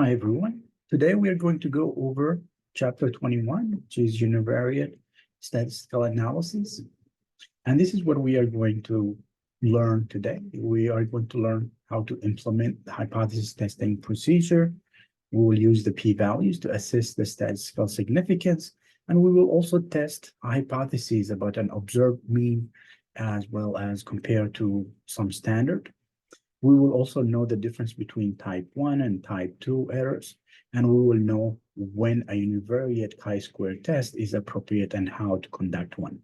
Hi, everyone. Today we are going to go over chapter 21, which is Univariate Statistical Analysis. And this is what we are going to learn today. We are going to learn how to implement the hypothesis testing procedure. We will use the p-values to assess the statistical significance. And we will also test hypotheses about an observed mean as well as compared to some standard. We will also know the difference between type 1 and type 2 errors, and we will know when a univariate chi-square test is appropriate and how to conduct one.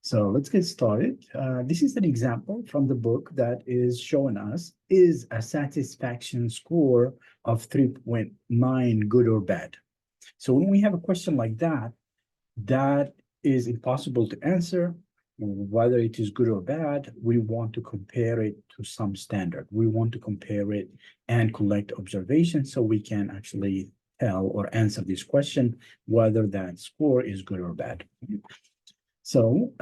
So let's get started. This is an example from the book that is showing us, is a satisfaction score of 3.9 good or bad? So when we have a question like that, that is impossible to answer. Whether it is good or bad, we want to compare it to some standard. We want to compare it and collect observations so we can actually tell or answer this question, whether that score is good or bad. So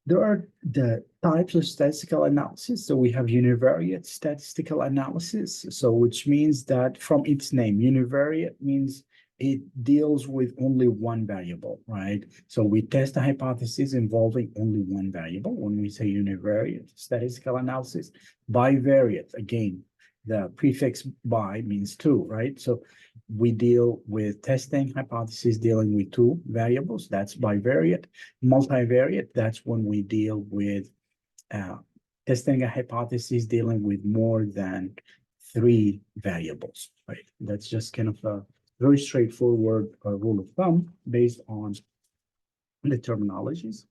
there are the types of statistical analysis. So we have univariate statistical analysis. So which means that from its name, univariate means it deals with only one variable, right? So we test a hypothesis involving only one variable when we say univariate statistical analysis. Bivariate, again, the prefix bi means two, right? So we deal with testing hypotheses dealing with two variables, that's bivariate. Multivariate, that's when we deal with testing a hypothesis dealing with more than three variables, right? That's just kind of a very straightforward rule of thumb based on the terminologies.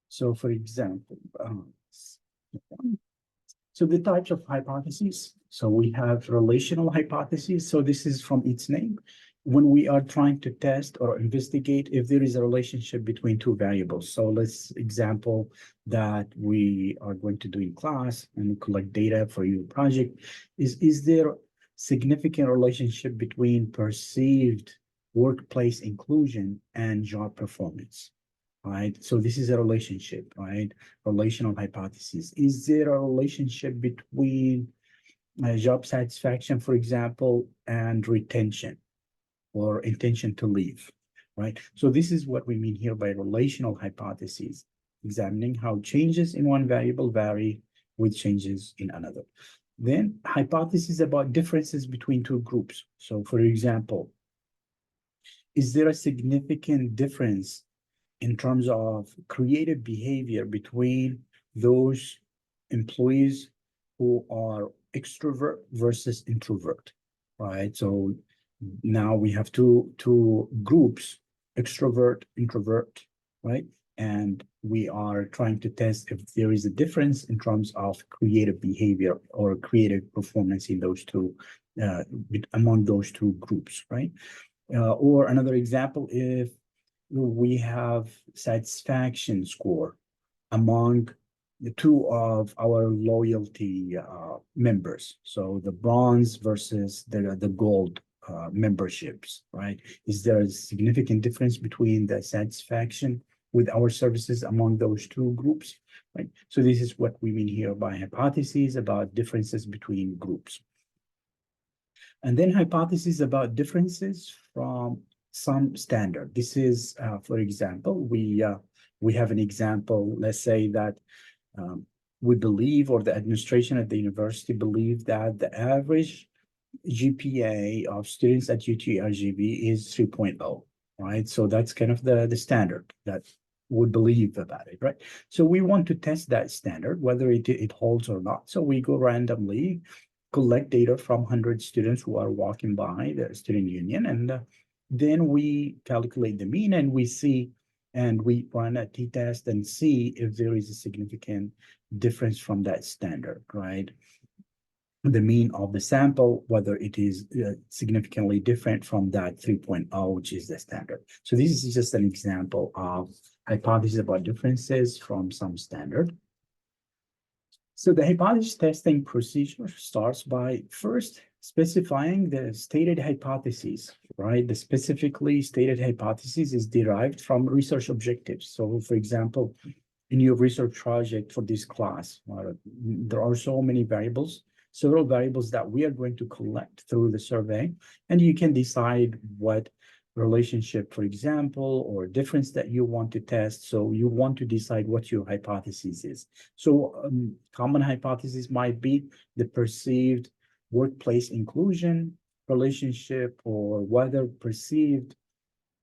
So for example, so the types of hypotheses. So we have relational hypotheses. So this is from its name. When we are trying to test or investigate if there is a relationship between two variables. So let's example that we are going to do in class and collect data for your project. Is there significant relationship between perceived workplace inclusion and job performance? Right? So this is a relationship, right? Relational hypothesis. Is there a relationship between job satisfaction, for example, and retention or intention to leave, right? So this is what we mean here by relational hypotheses, examining how changes in one variable vary with changes in another. Then hypotheses about differences between two groups. So for example, is there a significant difference in terms of creative behavior between those employees who are extrovert versus introvert, right? So now we have two groups, extrovert, introvert, right? And we are trying to test if there is a difference in terms of creative behavior or creative performance in those two, among those two groups, right? Or another example, if we have satisfaction score among the two of our loyalty members. So the bronze versus the gold memberships, right? Is there a significant difference between the satisfaction with our services among those two groups, right? So this is what we mean here by hypotheses about differences between groups. And then hypotheses about differences from some standard. This is, for example, we have an example. Let's say that we believe, or the administration at the university believe, that the average GPA of students at UTRGV is 3.0, right? So that's kind of the standard that we believe about it, right? So we want to test that standard, whether it holds or not. So we go randomly, collect data from 100 students who are walking by the student union, and then we calculate the mean, and we see, and we run a t-test and see if there is a significant difference from that standard, right? The mean of the sample, whether it is significantly different from that 3.0, which is the standard. So this is just an example of hypothesis about differences from some standard. So the hypothesis testing procedure starts by first specifying the stated hypotheses, right? The specifically stated hypothesis is derived from research objectives. So for example, in your research project for this class. There are so many variables, several variables that we are going to collect through the survey, and you can decide what relationship, for example, or difference that you want to test. So you want to decide what your hypothesis is. So common hypothesis might be the perceived workplace inclusion relationship, or whether perceived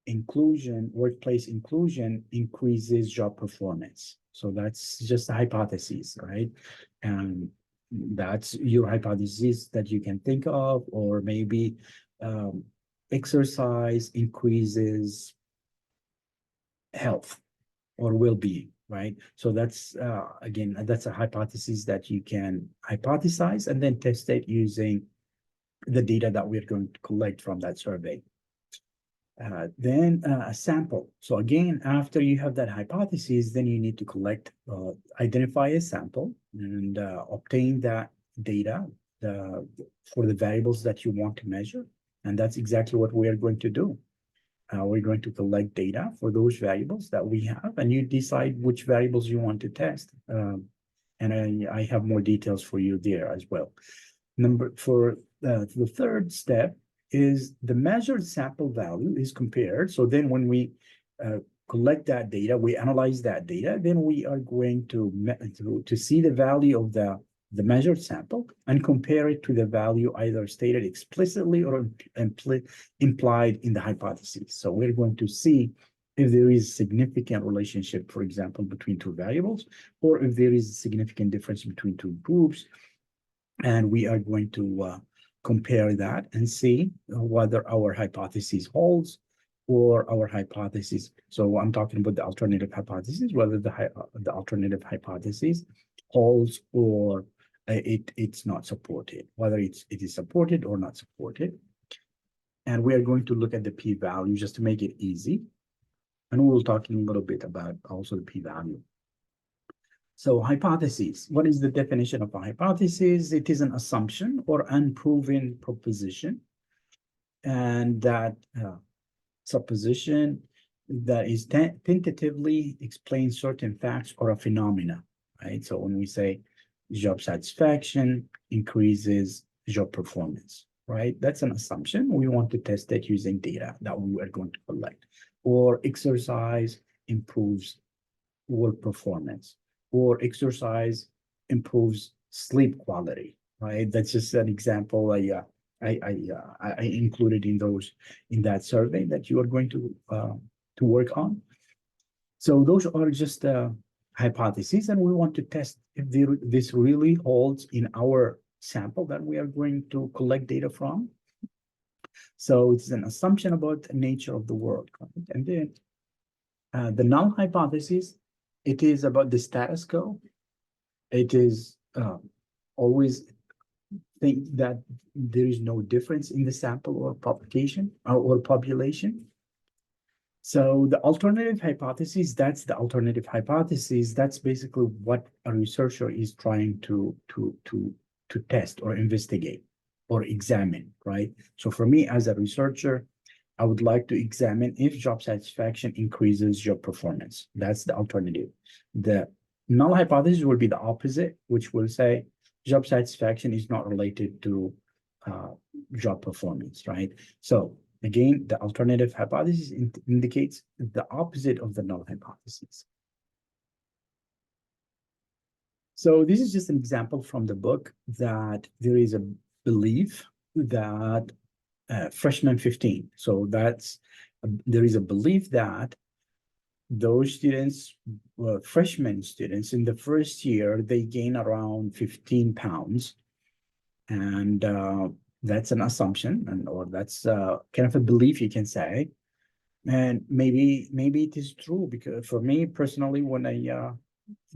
inclusion, workplace inclusion increases job performance. So that's just a hypothesis, right? And that's your hypothesis that you can think of, or maybe exercise increases health or well-being, right? So that's again, that's a hypothesis that you can hypothesize and then test it using the data that we're going to collect from that survey. Then a sample. So again, after you have that hypothesis, then you need to collect, identify a sample and obtain that data for the variables that you want to measure. And that's exactly what we are going to do. We're going to collect data for those variables that we have, and you decide which variables you want to test. And I have more details for you there as well. The third step is the measured sample value is compared. So then when we collect that data, we analyze that data, then we are going to see the value of the measured sample and compare it to the value either stated explicitly or implied in the hypothesis. So we're going to see if there is significant relationship, for example, between two variables, or if there is a significant difference between two groups. And we are going to compare that and see whether our hypothesis holds or our hypothesis. So I'm talking about the alternative hypothesis, whether the alternative hypothesis holds or it's not supported, whether it is supported or not supported. And we are going to look at the p-value just to make it easy. And we'll talk in a little bit about also the p-value. So hypothesis, what is the definition of a hypothesis? It is an assumption or unproven proposition. And that supposition that is tentatively explains certain facts or a phenomena, right? So when we say job satisfaction increases job performance, right? That's an assumption. We want to test that using data that we are going to collect. Or exercise improves work performance, or exercise improves sleep quality, right? That's just an example I included in that survey that you are going to work on. So those are just hypotheses, and we want to test if this really holds in our sample that we are going to collect data from. So it's an assumption about the nature of the world, right? And then the null hypothesis, it is about the status quo. It is always think that there is no difference in the sample or population or population. So the alternative hypothesis, that's the alternative hypothesis. That's basically what a researcher is trying to test or investigate or examine, right? So for me as a researcher, I would like to examine if job satisfaction increases job performance. That's the alternative. The null hypothesis will be the opposite, which will say job satisfaction is not related to job performance, right? So again, the alternative hypothesis indicates the opposite of the null hypothesis. So this is just an example from the book that there is a belief that freshman 15. So that's there is a belief that those students, freshman students in the first year, they gain around 15 pounds. And that's an assumption, or that's kind of a belief, you can say. And maybe it is true, because for me personally, when I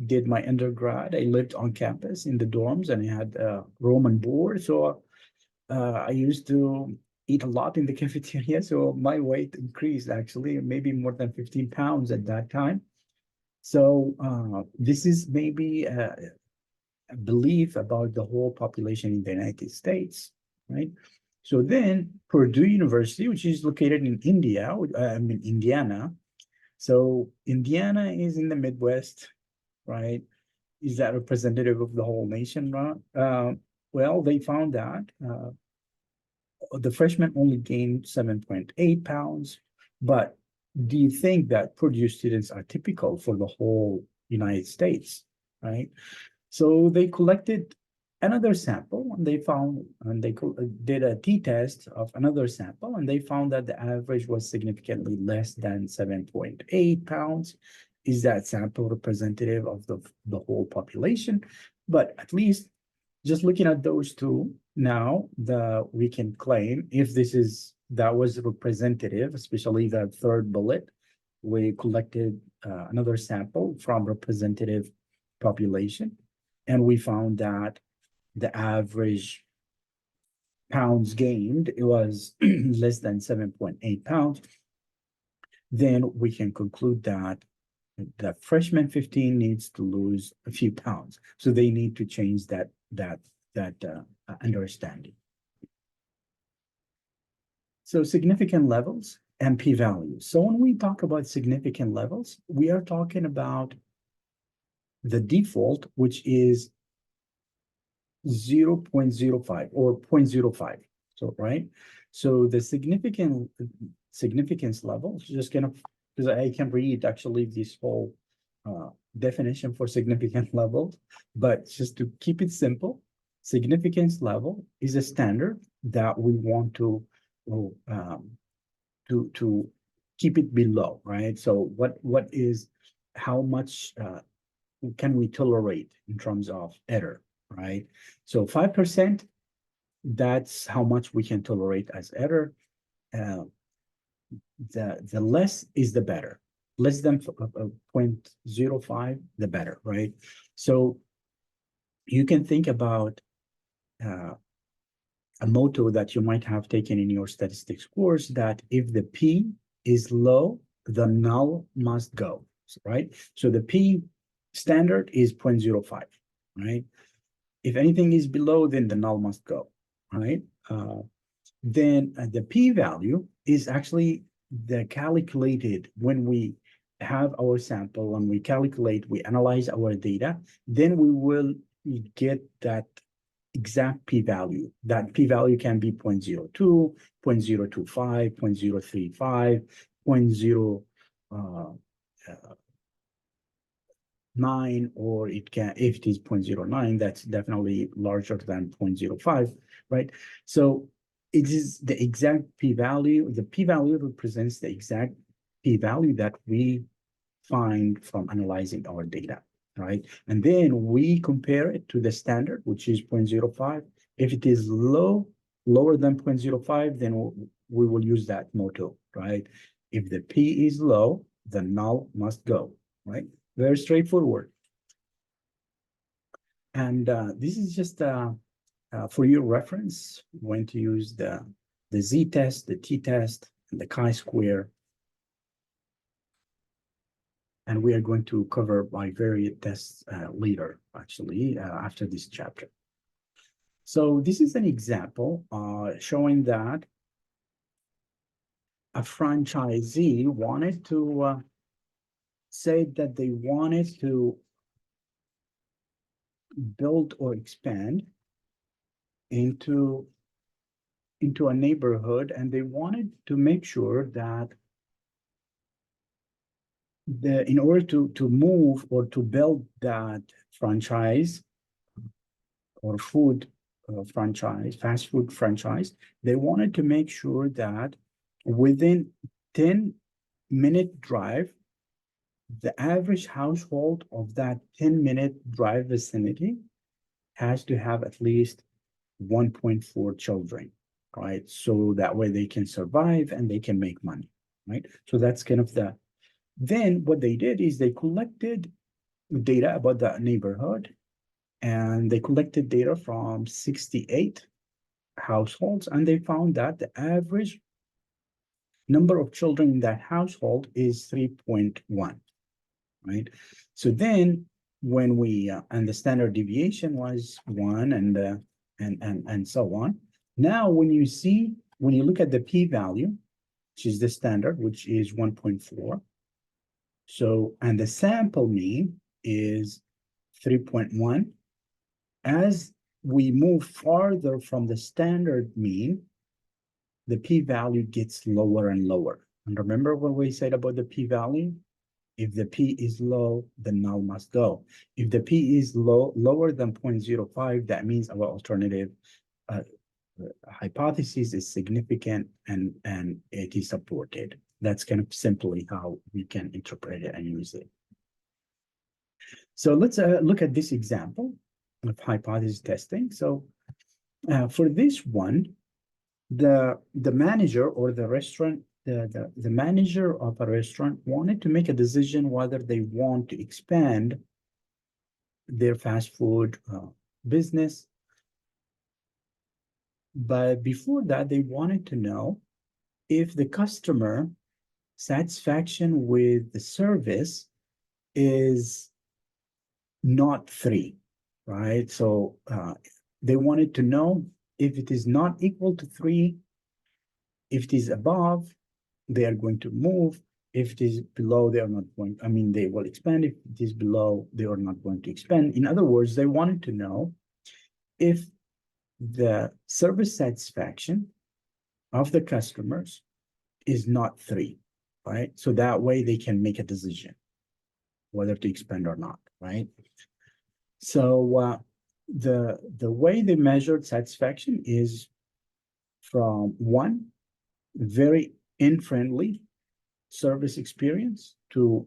did my undergrad, I lived on campus in the dorms and I had room and board. So I used to eat a lot in the cafeteria. So my weight increased actually, maybe more than 15 pounds at that time. So this is maybe a belief about the whole population in the United States, right? So then Purdue University, which is located in India, Indiana. So Indiana is in the Midwest. right? Is that representative of the whole nation, right? Well, they found that the freshmen only gained 7.8 pounds, but do you think that Purdue students are typical for the whole United States, right? So they collected another sample and they found, and they did a t-test of another sample, and they found that the average was significantly less than 7.8 pounds. Is that sample representative of the whole population? But at least just looking at those two, now we can claim if that was representative, especially the third bullet, we collected another sample from representative population, and we found that the average pounds gained, it was less than 7.8 pounds. Then we can conclude that the freshman 15 needs to lose a few pounds. So they need to change that understanding. So significant levels and p-values. So when we talk about significant levels, we are talking about the default, which is 0.05 or 0.05. So, right? So the significance level, just kind of, because I can read actually this whole definition for significant levels, but just to keep it simple, significance level is a standard that we want to keep it below, right? So what is, how much can we tolerate in terms of error, right? So 5%, that's how much we can tolerate as error. The less is the better. Less than 0.05, the better, right? So you can think about a motto that you might have taken in your statistics course, that if the P is low, the null must go, right? So the P standard is 0.05, right? If anything is below, then the null must go, right? Then the p-value is actually the calculated when we have our sample and we analyze our data, then we will get that exact p-value. That p-value can be 0.02, 0.025, 0.035, 0.09, or it can, if it is 0.09, that's definitely larger than 0.05, right? So it is the exact p-value. The p-value represents the exact p-value that we find from analyzing our data, right? And then we compare it to the standard, which is 0.05. If it is lower than 0.05, then we will use that motto, right? If the p is low, the null must go, right? Very straightforward. And this is just for your reference, when to use the z-test, the t-test, and the chi-square. And we are going to cover bivariate tests later, actually, after this chapter. So this is an example showing that a franchisee wanted to say that they wanted to build or expand into a neighborhood, and they wanted to make sure that in order to move or to build that franchise or food franchise, fast food franchise, they wanted to make sure that within 10-minute drive, the average household of that 10-minute drive vicinity has to have at least 1.4 children, right? So that way they can survive and they can make money, right? So that's kind of then what they did is they collected data about the neighborhood, and they collected data from 68 households, and they found that the average number of children in that household is 3.1, right? So then when we, and the standard deviation was 1 and so on. Now, when you look at the p-value, which is the standard, which is 1.4, so, and the sample mean, is 3.1. As we move farther from the standard mean, the p-value gets lower and lower. And remember what we said about the p-value? If the p is low, the null must go. If the p is lower than 0.05, that means our alternative hypothesis is significant and it is supported. That's kind of simply how we can interpret it and use it. So let's look at this example of hypothesis testing. So for this one, the manager or the restaurant, the manager of a restaurant wanted to make a decision whether they want to expand their fast food business. But before that, they wanted to know if the customer satisfaction with the service is not 3, right? So they wanted to know if it is not equal to 3, if it is above, they are going to move. If it is below, they are not going, I mean, they will expand. If it is below, they are not going to expand. In other words, they wanted to know if the service satisfaction of the customers is not 3, right? So that way they can make a decision whether to expand or not, right? So the way they measured satisfaction is from 1, very unfriendly service experience, to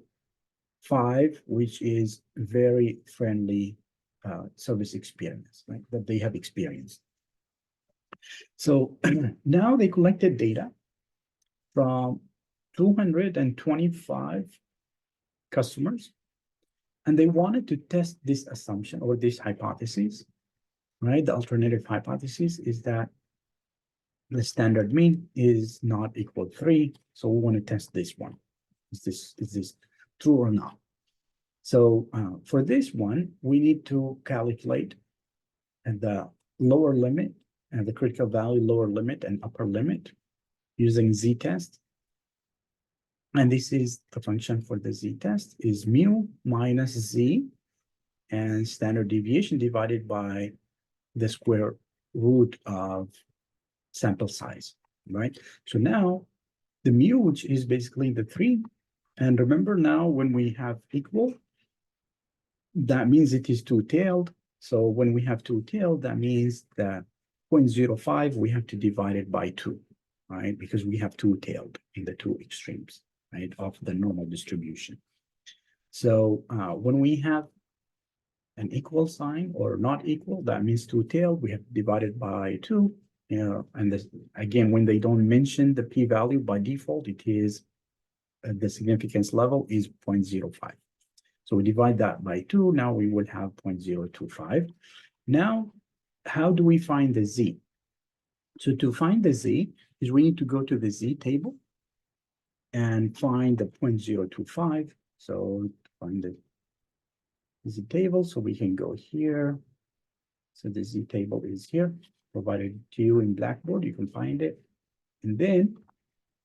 5, which is very friendly service experience, right, that they have experienced. So now they collected data from 225 customers, and they wanted to test this assumption or this hypothesis, right? The alternative hypothesis is that the standard mean is not equal to 3. So we want to test this one. Is this true or not? So for this one, we need to calculate the lower limit and the critical value lower limit and upper limit using z-test. And this is the function for the z-test is mu minus z and standard deviation divided by the square root of sample size, right? So now the mu, which is basically the 3, and remember now when we have equal, that means it is two-tailed. So when we have two-tailed, that means that 0.05, we have to divide it by 2, right? Because we have two-tailed in the two extremes, right, of the normal distribution. So when we have an equal sign or not equal, that means two-tailed, we have to divide it by 2. And this, again, when they don't mention the p-value by default, it is the significance level is 0.05. So we divide that by 2. Now we will have 0.025. Now, how do we find the z? So to find the z is we need to go to the z table and find the 0.025. So to find the z table, so we can go here. So the z table is here, provided to you in Blackboard. You can find it. And then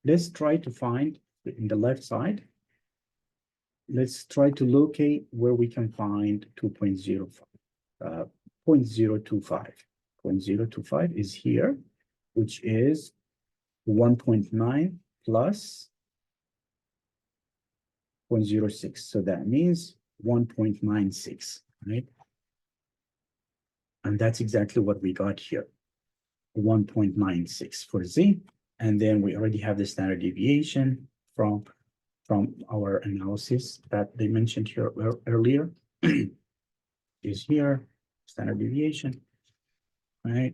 let's try to find in the left side. Let's try to locate where we can find 0.25. 0.025 is here, which is 1.9 plus 0.06. So that means 1.96, right? And that's exactly what we got here, 1.96 for z. And then we already have the standard deviation from our analysis that they mentioned here earlier is here, standard deviation, right?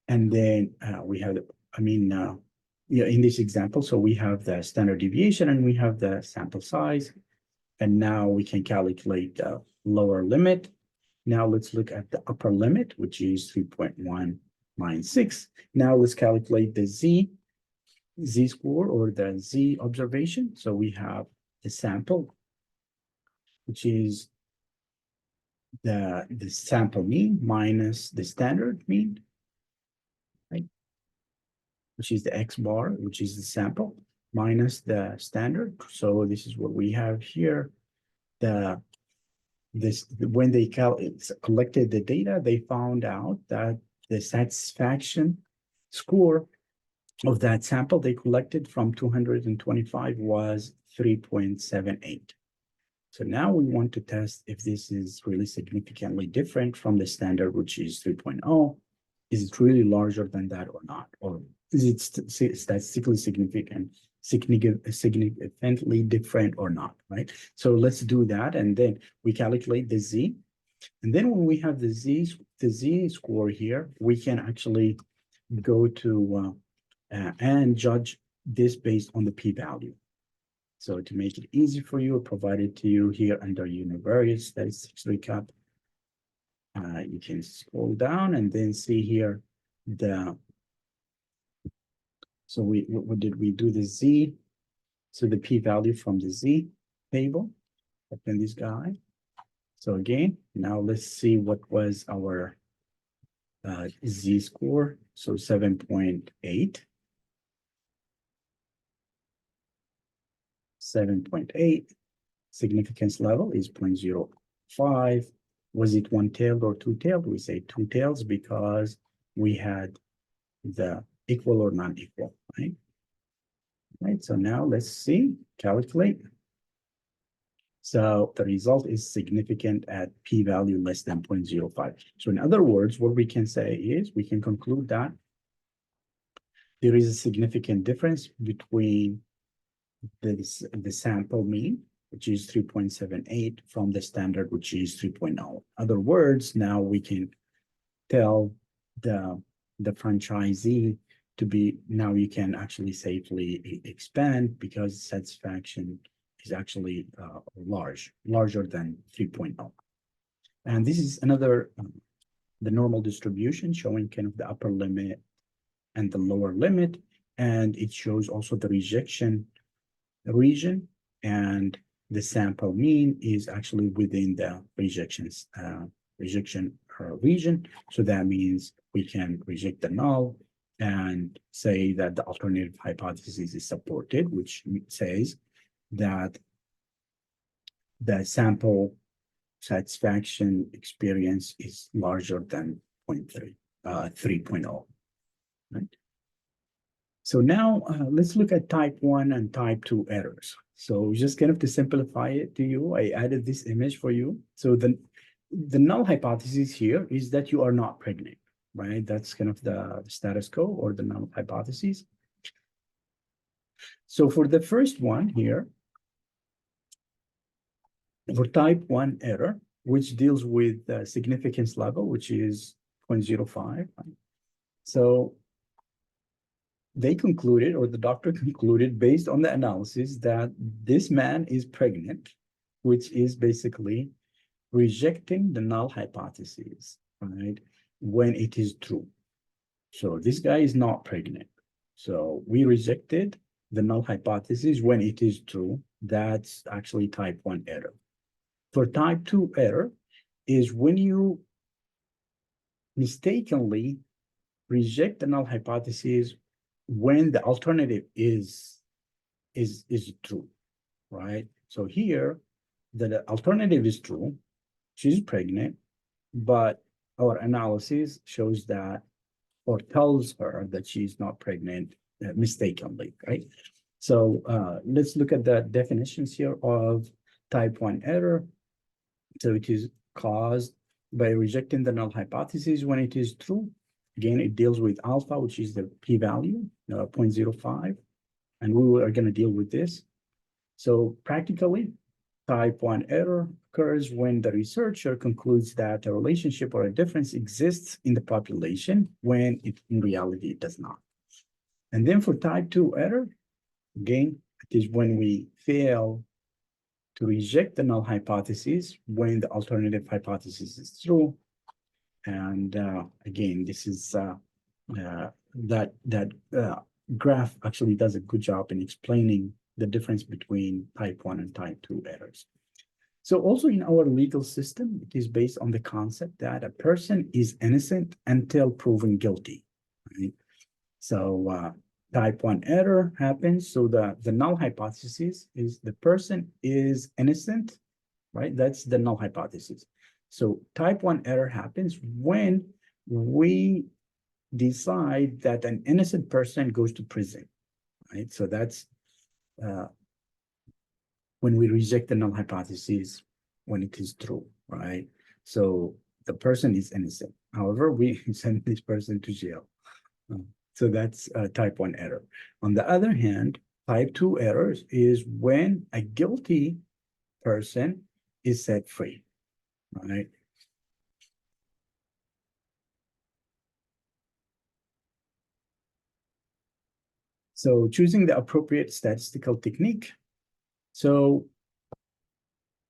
And then we have, in this example, so we have the standard deviation and we have the sample size. And now we can calculate the lower limit. Now let's look at the upper limit, which is 3.196. Now let's calculate the z-score or the z observation. So we have the sample, which is the sample mean minus the standard mean, right? Which is the x bar, which is the sample, minus the standard. So this is what we have here. The when they collected the data, they found out that the satisfaction score of that sample they collected from 225 was 3.78. So now we want to test if this is really significantly different from the standard, which is 3.0. Is it really larger than that or not? Or is it statistically significantly different or not, right? So let's do that. And then we calculate the Z. And then when we have the Z score here, we can actually go to and judge this based on the p-value. So to make it easy for you, provided to you here under Univariate Statistics Recap, you can scroll down and then see here so what did we do the Z? So the p-value from the Z table, open this guy. So again, now let's see what was our Z score. So 7.8. 7.8, significance level is 0.05. Was it one-tailed or two-tailed? We say two-tails because we had the equal or non-equal, right? Right, so now let's see, calculate. So the result is significant at p-value less than 0.05. So in other words, what we can say is we can conclude that there is a significant difference between the sample mean, which is 3.78, from the standard, which is 3.0. In other words, now we can tell the franchisee to be, now you can actually safely expand because satisfaction is actually larger than 3.0. And this is another, the normal distribution showing kind of the upper limit and the lower limit. And it shows also the rejection region, and the sample mean is actually within the rejection region. So that means we can reject the null and say that the alternative hypothesis is supported, which says that the sample satisfaction experience is larger than 3.0, right? So now let's look at type 1 and type 2 errors. So just kind of to simplify it to you, I added this image for you. So the null hypothesis here is that you are not pregnant, right? That's kind of the status quo or the null hypothesis. So for the first one here, for type 1 error, which deals with the significance level, which is 0.05, right? So they concluded, or the doctor concluded based on the analysis, that this man is pregnant, which is basically rejecting the null hypothesis, right? When it is true. So this guy is not pregnant. So we rejected the null hypothesis when it is true. That's actually type 1 error. For type 2 error is when you mistakenly reject the null hypothesis when the alternative is true, right? So here, the alternative is true. She's pregnant, but our analysis shows that, or tells her that she's not pregnant mistakenly, right? So let's look at the definitions here of type 1 error. So it is caused by rejecting the null hypothesis when it is true. Again, it deals with alpha, which is the p-value, 0.05, and we are going to deal with this. So practically, type 1 error occurs when the researcher concludes that a relationship or a difference exists in the population when in reality it does not. And then for type 2 error, again, it is when we fail to reject the null hypothesis when the alternative hypothesis is true. And again, this is that graph actually does a good job in explaining the difference between type 1 and type 2 errors. So also in our legal system, it is based on the concept that a person is innocent until proven guilty, right? So type 1 error happens. So the null hypothesis is the person is innocent, right? That's the null hypothesis. So type 1 error happens when we decide that an innocent person goes to prison, right? So that's when we reject the null hypothesis when it is true, right? So the person is innocent. However, we send this person to jail. So that's type 1 error. On the other hand, type 2 errors is when a guilty person is set free, right? So choosing the appropriate statistical technique. So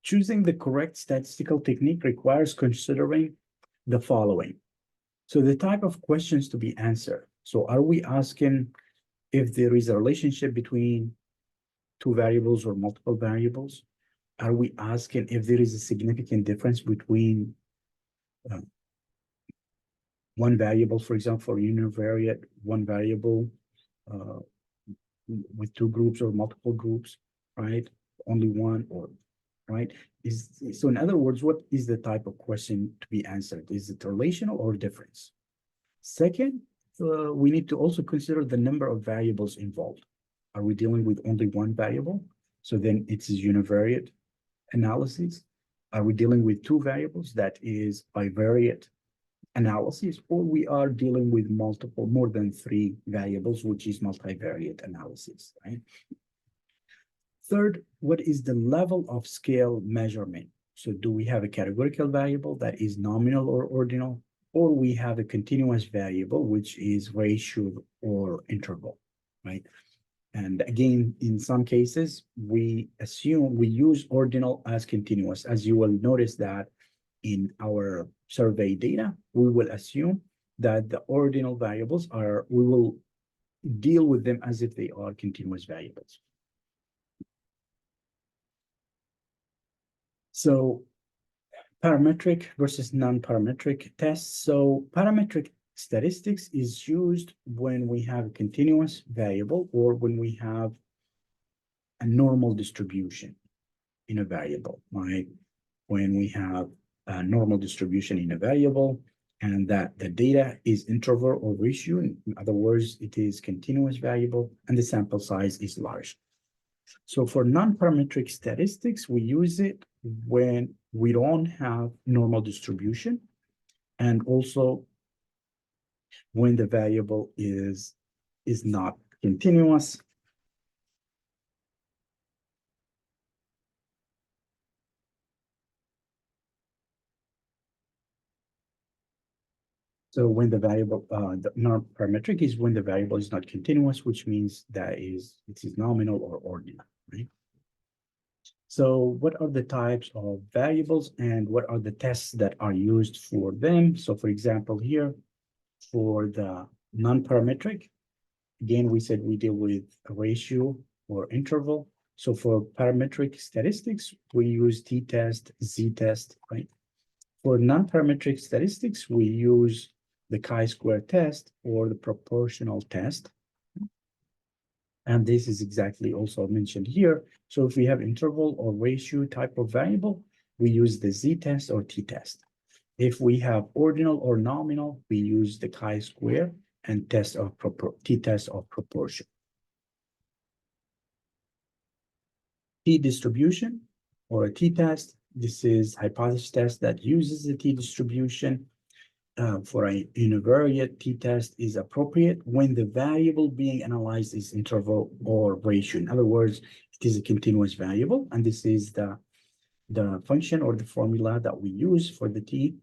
choosing the correct statistical technique requires considering the following. So the type of questions to be answered. So are we asking if there is a relationship between two variables or multiple variables? Are we asking if there is a significant difference between one variable, for example, for univariate, one variable with two groups or multiple groups, right? Only one or, right? So in other words, what is the type of question to be answered? Is it relational or difference? Second, we need to also consider the number of variables involved. Are we dealing with only one variable? So then it's a univariate analysis. Are we dealing with two variables? That is bivariate analysis, or we are dealing with multiple, more than three variables, which is multivariate analysis, right? Third, what is the level of scale measurement? So do we have a categorical variable that is nominal or ordinal, or we have a continuous variable, which is ratio or interval, right? And again, in some cases, we use ordinal as continuous. As you will notice that in our survey data, we will assume that the ordinal variables we will deal with them as if they are continuous variables. So parametric versus non-parametric tests. So parametric statistics is used when we have a continuous variable or when we have a normal distribution in a variable, right? When we have a normal distribution in a variable and that the data is interval or ratio, in other words, it is continuous variable and the sample size is large. So for non-parametric statistics, we use it when we don't have normal distribution and also when the variable is not continuous. So when the variable, the non-parametric is when the variable is not continuous, which means that it is nominal or ordinal, right? So what are the types of variables and what are the tests that are used for them? So for example, here for the non-parametric, again, we said we deal with a ratio or interval. So for parametric statistics, we use t-test, z-test, right? For non-parametric statistics, we use the chi-square test or the proportional test. And this is exactly also mentioned here. So if we have interval or ratio type of variable, we use the z-test or t-test. If we have ordinal or nominal, we use the chi-square and t-test of proportion. T-distribution or a t-test, this is hypothesis test that uses the t-distribution. For a univariate, t-test is appropriate when the variable being analyzed is interval or ratio. In other words, it is a continuous variable, and this is the function or the formula that we use for the t,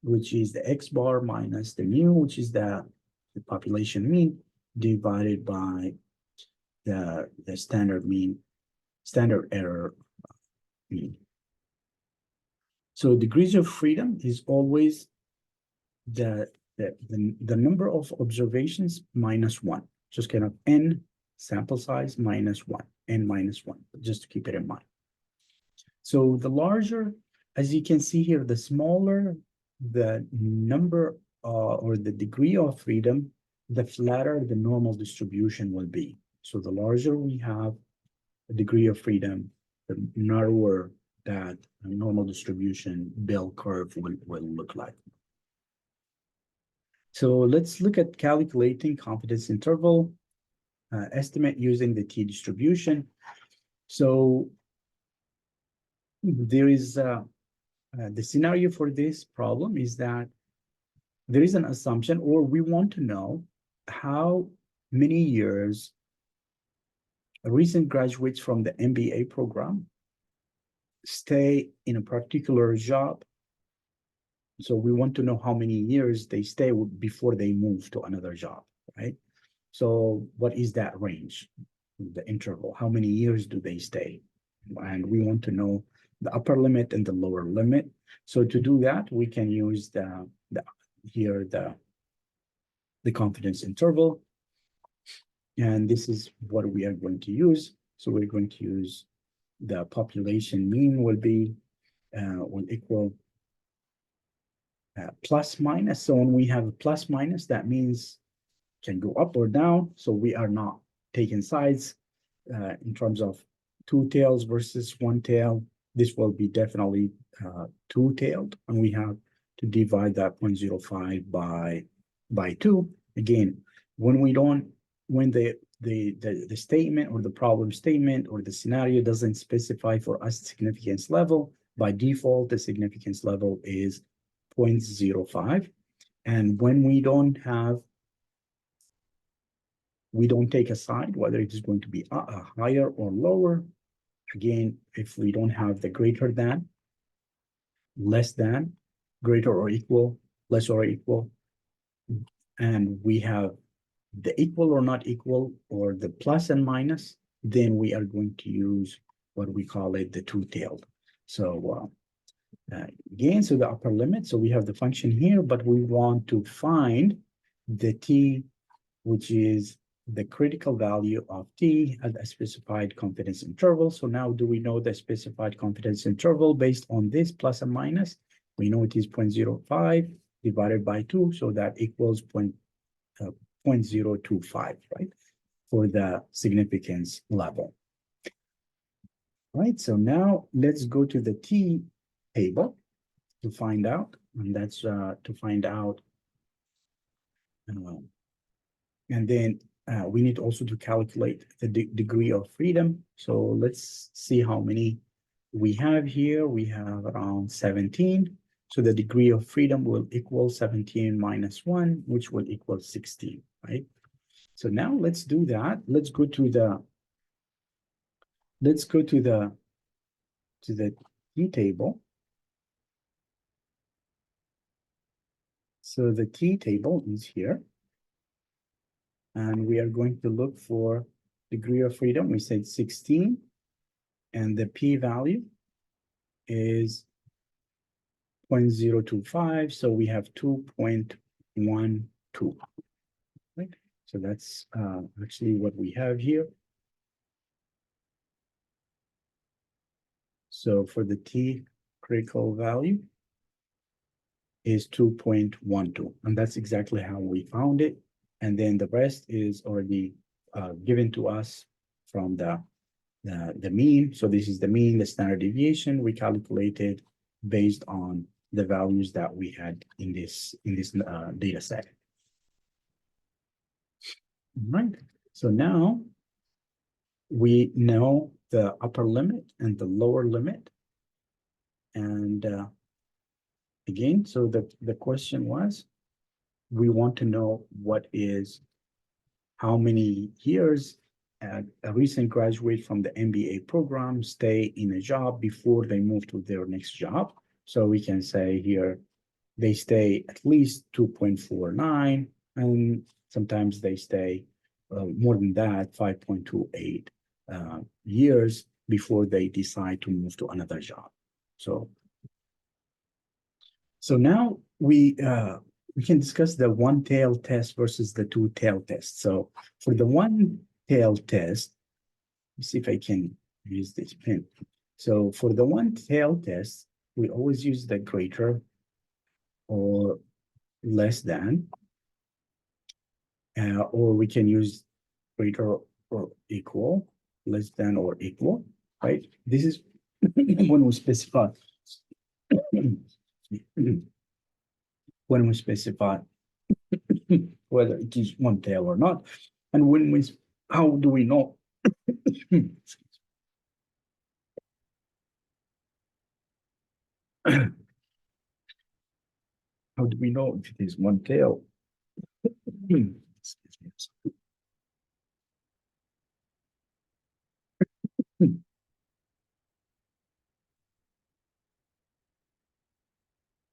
which is the x bar minus the mu, which is the population mean, divided by the standard error mean. So degrees of freedom is always the number of observations minus one, just kind of n sample size minus one, n minus one, just to keep it in mind. So the larger, as you can see here, the smaller the number or the degree of freedom, the flatter the normal distribution will be. So the larger we have a degree of freedom, the narrower that normal distribution bell curve will look like. So let's look at calculating confidence interval estimate using the t-distribution. So there is the scenario for this problem is that there is an assumption, or we want to know how many years recent graduates from the MBA program stay in a particular job. So we want to know how many years they stay before they move to another job, right? So what is that range, the interval? How many years do they stay? And we want to know the upper limit and the lower limit. So to do that, we can use the confidence interval. And this is what we are going to use. So we're going to use the population mean will equal plus minus. So when we have a plus minus, that means can go up or down. So we are not taking sides in terms of two tails versus one tail. This will be definitely two-tailed, and we have to divide that 0.05 by 2. Again, when the statement or the problem statement or the scenario doesn't specify for us significance level, by default, the significance level is 0.05. And when we don't take a side, whether it is going to be higher or lower. Again, if we don't have the greater than, less than, greater or equal, less or equal, and we have the equal or not equal, or the plus and minus, then we are going to use what we call it the two-tailed. So again, so the upper limit, so we have the function here, but we want to find the t, which is the critical value of t at a specified confidence interval. So now do we know the specified confidence interval based on this plus and minus? We know it is 0.05 divided by 2, so that equals 0.025, right, for the significance level. Right, so now let's go to the t table to find out, and that's to find out, and then we need also to calculate the degree of freedom. So let's see how many we have here. We have around 17. So the degree of freedom will equal 17 minus 1, which will equal 16, right? So now let's do that. Let's go to the t table. So the t table is here. And we are going to look for degree of freedom. We said 16, and the p-value is 0.025, so we have 2.12, right? So that's actually what we have here. So for the t critical value is 2.12, and that's exactly how we found it. And then the rest is already given to us from the mean. So this is the mean, the standard deviation we calculated based on the values that we had in this data set. Right. So now we know the upper limit and the lower limit. And again, so the question was, we want to know how many years a recent graduate from the MBA program stay in a job before they move to their next job. So we can say here, they stay at least 2.49, and sometimes they stay more than that, 5.28 years before they decide to move to another job. So now we can discuss the one-tail test versus the two-tail test. So for the one-tail test, let's see if I can use this pen. So for the one-tail test, we always use the greater or less than, or we can use greater or equal, less than or equal, right? This is when we specify when we specify whether it is one tail or not, and when we how do we know how do we know if it is one tail?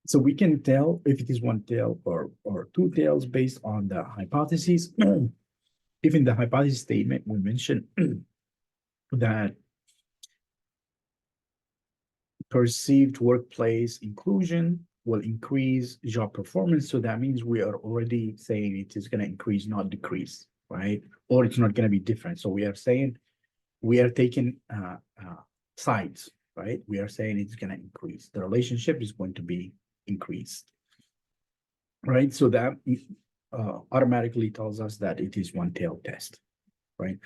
So we can tell if it is one tail or two tails based on the hypotheses. If in the hypothesis statement we mention that perceived workplace inclusion will increase job performance, so that means we are already saying it is going to increase, not decrease, right? Or it's not going to be different. So we are saying we are taking sides, right? We are saying it's going to increase. The relationship is going to be increased, right? So that automatically tells us that it is one tail test, right?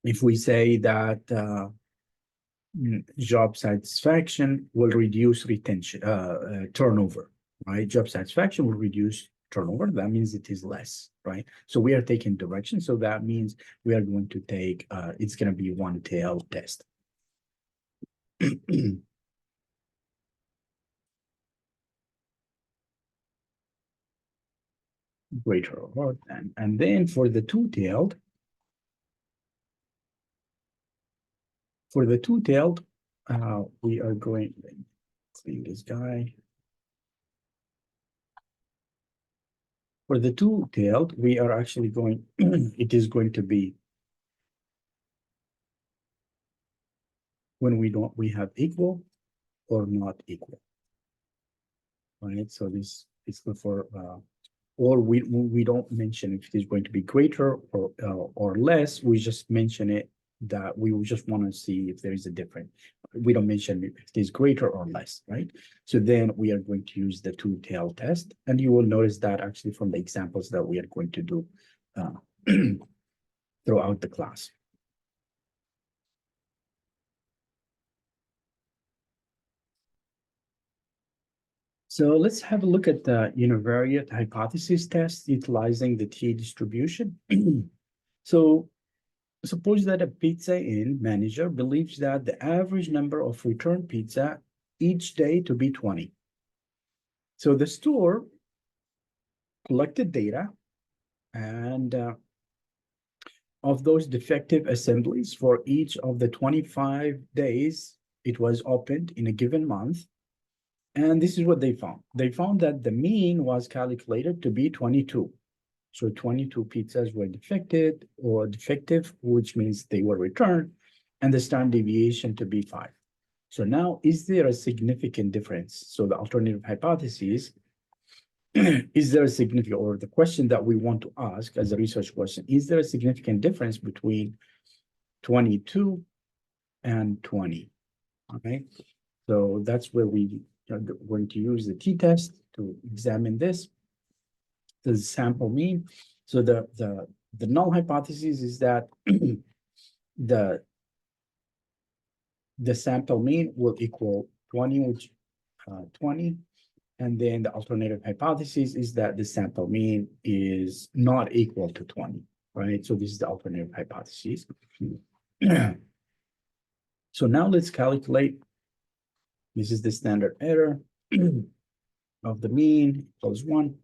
If we say that job satisfaction will reduce retention, turnover, right? Job satisfaction will reduce turnover. That means it is less, right? So we are taking direction. So that means we are going to take, it's going to be one tail test. Greater or than. And then for the two-tailed, we are going, clean this guy. For the two-tailed, we are actually going, it is going to be when we have equal or not equal, right? So this is for, or we don't mention if it is going to be greater or less. We just mention it that we just want to see if there is a difference. We don't mention if it is greater or less, right? So then we are going to use the two-tail test, and you will notice that actually from the examples that we are going to do throughout the class. So let's have a look at the univariate hypothesis test utilizing the T distribution. So suppose that a Pizza Inn manager believes that the average number of return pizza each day to be 20. So the store collected data and of those defective assemblies for each of the 25 days it was opened in a given month. And this is what they found. They found that the mean was calculated to be 22. So 22 pizzas were defective, which means they were returned, and the standard deviation to be 5. So now, is there a significant difference? So the alternative hypothesis, is there a significant, or the question that we want to ask as a research question, is there a significant difference between 22 and 20? Okay, so that's where we are going to use the t-test to examine this. The sample mean. So the null hypothesis is that the sample mean will equal 20, which 20, and then the alternative hypothesis is that the sample mean is not equal to 20, right? So this is the alternative hypothesis. So now let's calculate. This is the standard error of the mean equals 1.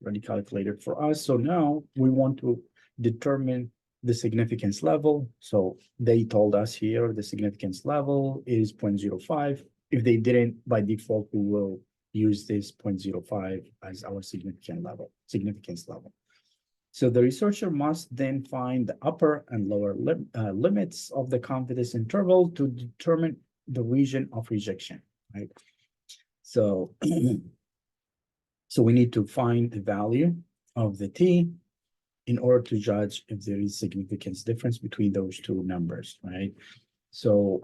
Already calculated for us. So now we want to determine the significance level. So they told us here the significance level is 0.05. If they didn't, by default, we will use this 0.05 as our significance level. So the researcher must then find the upper and lower limits of the confidence interval to determine the region of rejection, right? So so we need to find the value of the t in order to judge if there is significance difference between those two numbers, right? So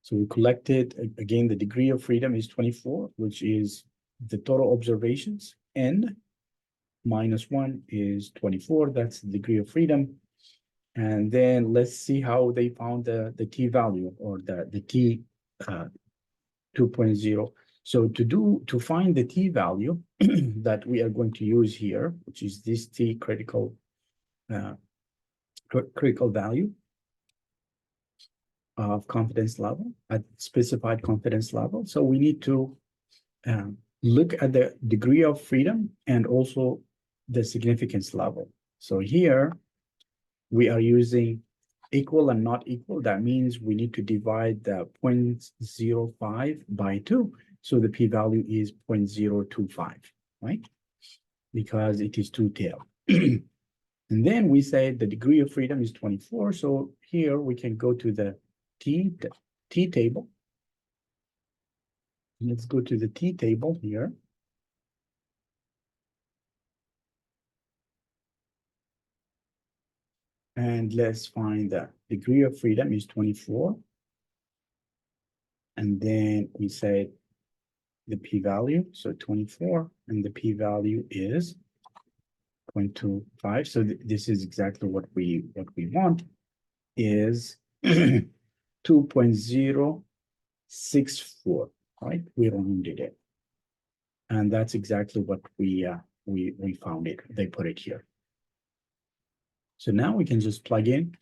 so we collected, again, the degree of freedom is 24, which is the total observations. N minus 1 is 24. That's the degree of freedom. And then let's see how they found the t-value or the t 2.0. So to find the t-value that we are going to use here, which is this t critical value of confidence level at specified confidence level. So we need to look at the degree of freedom and also the significance level. So here we are using equal and not equal. That means we need to divide the 0.05 by 2. So the p-value is 0.025, right? Because it is two-tailed. And then we say the degree of freedom is 24. So here we can go to the t table. Let's go to the t table here. And let's find the degree of freedom is 24. And then we say the p-value, so 24, and the p-value is 0.25. So this is exactly what we want is 2.064, right? We rounded it. And that's exactly what we found it. They put it here. So now we can just plug in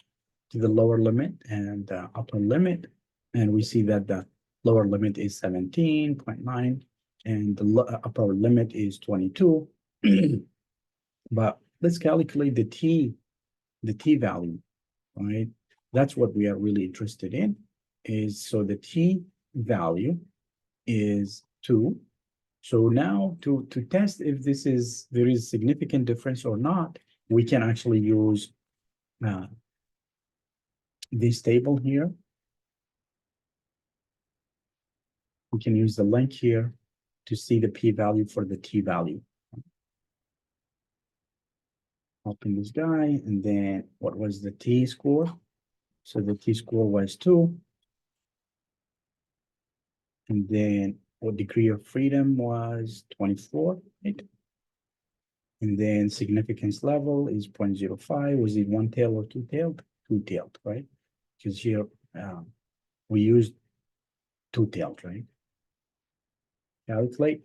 to the lower limit and the upper limit, and we see that the lower limit is 17.9 and the upper limit is 22. But let's calculate the t value, right? That's what we are really interested in. Is so the t value is 2. So now to test if there is significant difference or not, we can actually use this table here. We can use the link here to see the p-value for the t-value. Open this guy, and then what was the t-score? So the t-score was 2. And then what degree of freedom was 24, right? And then significance level is 0.05. Was it one-tailed or two-tailed? Two-tailed, right? Because here we used two-tailed, right? Calculate.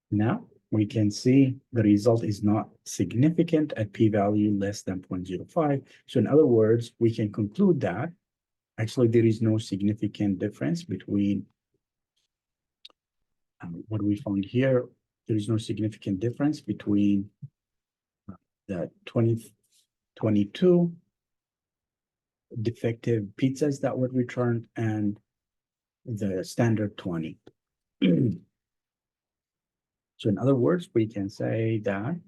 Now we can see the result is not significant at p-value less than 0.05. So in other words, we can conclude that actually there is no significant difference between what we found here. There is no significant difference between the 2022 defective pizzas that were returned and the standard 20. So in other words, we can say that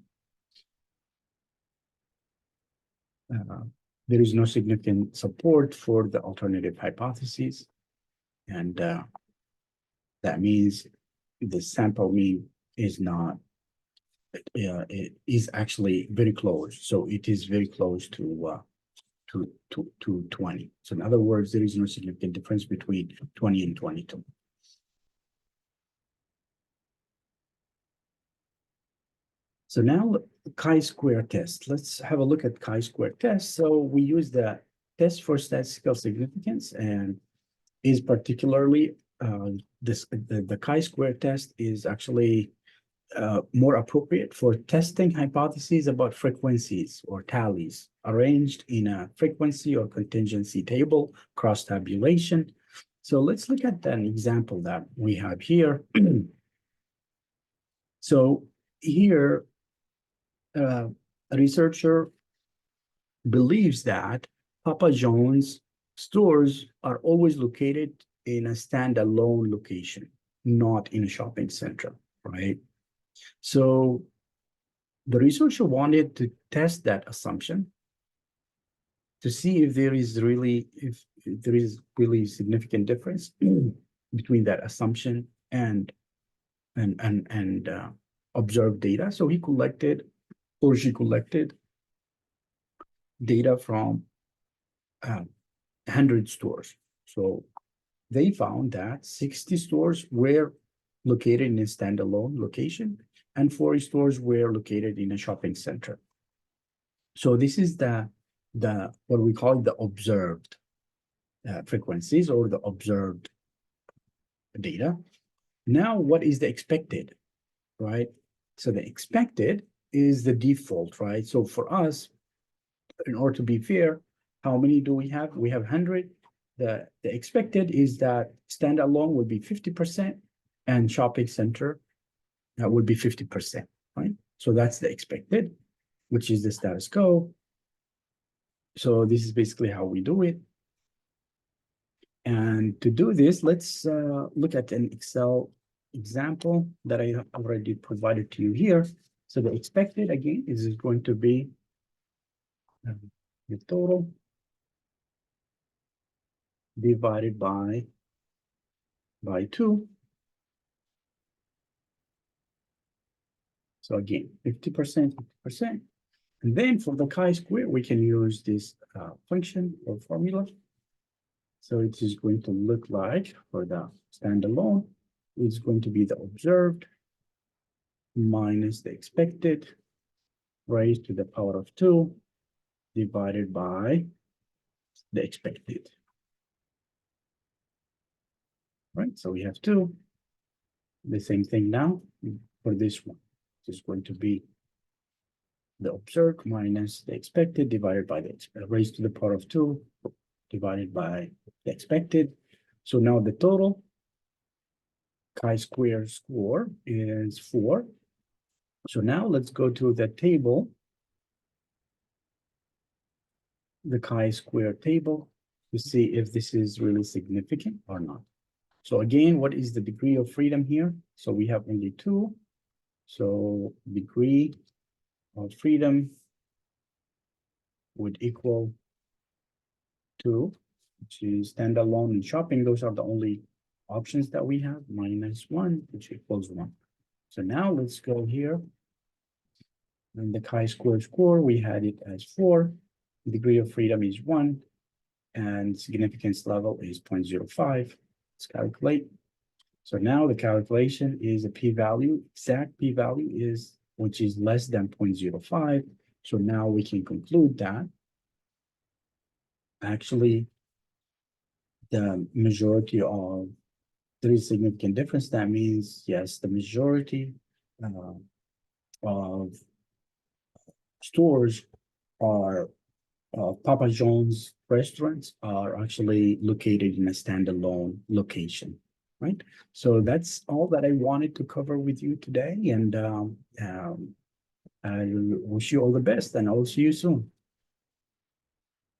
there is no significant support for the alternative hypotheses. And that means the sample mean is not, it is actually very close. So it is very close to 20. So in other words, there is no significant difference between 20 and 22. So now chi-square test. Let's have a look at chi-square test. So we use the test for statistical significance, and is particularly the chi-square test is actually more appropriate for testing hypotheses about frequencies or tallies arranged in a frequency or contingency table, cross tabulation. So let's look at an example that we have here. So here, a researcher believes that Papa John's stores are always located in a standalone location, not in a shopping center, right? So the researcher wanted to test that assumption to see if there is really significant difference between that assumption and observed data. So he collected, or she collected, data from 100 stores. So they found that 60 stores were located in a standalone location and 40 stores were located in a shopping center. So this is the what we call the observed frequencies or the observed data. Now, what is the expected, right? So the expected is the default, right? So for us, in order to be fair, how many do we have? We have 100. The expected is that standalone would be 50% and shopping center that would be 50%, right? So that's the expected, which is the status quo. So this is basically how we do it. And to do this, let's look at an Excel example that I already provided to you here. So the expected, again, is going to be the total divided by 2. So again, 50%, 50%. And then for the chi-square, we can use this function or formula. So it is going to look like for the standalone, it's going to be the observed minus the expected raised to the power of 2 divided by the expected. Right, so we have 2. The same thing now for this one. It's going to be the observed minus the expected divided by the raised to the power of 2 divided by the expected. So now the total chi-square score is 4. So now let's go to the table, the chi-square table, to see if this is really significant or not. So again, what is the degree of freedom here? So we have only 2. So degree of freedom would equal 2, which is standalone and shopping. Those are the only options that we have, minus 1, which equals 1. So now let's go here. And the chi-square score, we had it as 4. Degree of freedom is 1. And significance level is 0.05. Let's calculate. So now the calculation is a p-value, exact p-value is, which is less than 0.05. So now we can conclude that actually the majority of, there is significant difference. That means, yes, the majority of stores are Papa John's restaurants are actually located in a standalone location, right? So that's all that I wanted to cover with you today. And I wish you all the best, and I'll see you soon.